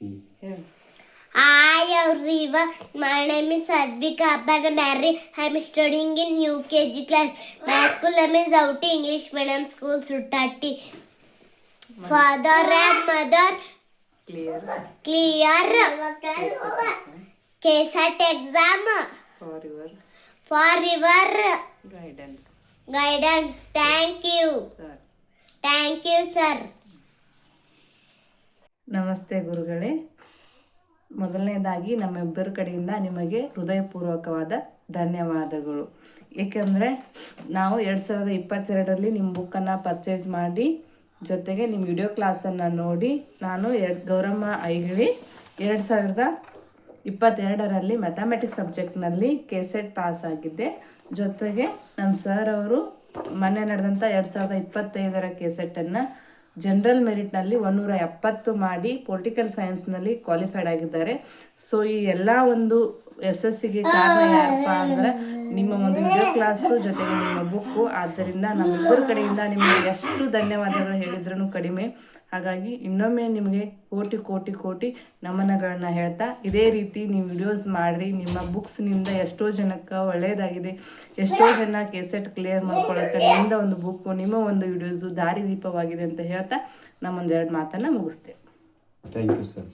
Hi everyone, my name is Sadvika Abbanamari. I am studying in UKG class. My school name is Outy English Medium School, Sutatti. Father and mother Clear. KSET exam For your for your guidance. Thank you. Sir. Thank you, sir. ನಮಸ್ತೆ ಗುರುಗಳೇ. ಮೊದಲನೇದಾಗಿ ನಮ್ಮಿಬ್ಬರ ಕಡೆಯಿಂದ ನಿಮಗೆ ಹೃದಯಪೂರ್ವಕವಾದ ಧನ್ಯವಾದಗಳು. ಏಕೆಂದರೆ ನಾವು 2022ರಲ್ಲಿ ನಿಮ್ಮ ಬುಕ್ಕನ್ನು ಪರ್ಚೇಸ್ ಮಾಡಿ ಜೊತೆಗೆ ನಿಮ್ಮ ವಿಡಿಯೋ ಕ್ಲಾಸನ್ನು ನೋಡಿ ನಾನು ಗೌರಮ್ಮ ಐಗಿಳಿ 2022ರಲ್ಲಿ ಮ್ಯಾಥಮೆಟಿಕ್ಸ್ ಸಬ್ಜೆಕ್ಟ್ನಲ್ಲಿ KSET ಪಾಸ್ ಆಗಿದ್ದೆ. ಜೊತೆಗೆ ನಮ್ಮ ಸರ್ ಅವರು ಮೊನ್ನೆ ನಡೆದಂಥ 2025ರ KSETನ್ನು ಜನರಲ್ ಮೆರಿಟ್ನಲ್ಲಿ 170 ಮಾಡಿ ಪೊಲಿಟಿಕಲ್ ಸೈನ್ಸ್ನಲ್ಲಿ ಕ್ವಾಲಿಫೈಡ್ ಆಗಿದ್ದಾರೆ. ಸೊ ಈ ಎಲ್ಲ ಒಂದು ಯಶಸ್ಸಿಗೆ ಕಾರಣ ಯಾರಪ್ಪ ಅಂದ್ರೆ ನಿಮ್ಮ ಒಂದು ವಿಡಿಯೋ ಕ್ಲಾಸು ಜೊತೆಗೆ ನಿಮ್ಮ ಬುಕ್ಕು. ಆದ್ದರಿಂದ ನಮ್ಮಿಬ್ಬರ ಕಡೆಯಿಂದ ನಿಮಗೆ ಎಷ್ಟು ಧನ್ಯವಾದಗಳು ಹೇಳಿದ್ರೂ ಕಡಿಮೆ. ಹಾಗಾಗಿ ಇನ್ನೊಮ್ಮೆ ನಿಮಗೆ ಕೋಟಿ ಕೋಟಿ ಕೋಟಿ ನಮನಗಳನ್ನು ಹೇಳ್ತಾ, ಇದೇ ರೀತಿ ನೀವು ವಿಡಿಯೋಸ್ ಮಾಡಿರಿ. ನಿಮ್ಮ ಬುಕ್ಸ್ನಿಂದ ಎಷ್ಟೋ ಜನಕ್ಕೆ ಒಳ್ಳೆಯದಾಗಿದೆ. ಎಷ್ಟೋ ಜನ KSET ಕ್ಲಿಯರ್ ಮಾಡ್ಕೊಳ್ಳೋಕ್ಕೆ ನಿಮ್ಮಿಂದ ಒಂದು ಬುಕ್ಕು, ನಿಮ್ಮ ಒಂದು ವಿಡಿಯೋಸು ದಾರಿದೀಪವಾಗಿದೆ ಅಂತ ಹೇಳ್ತಾ ನಮ್ಮೊಂದೆರಡು ಮಾತನ್ನು ಮುಗಿಸ್ತೇವೆ. Thank you sir.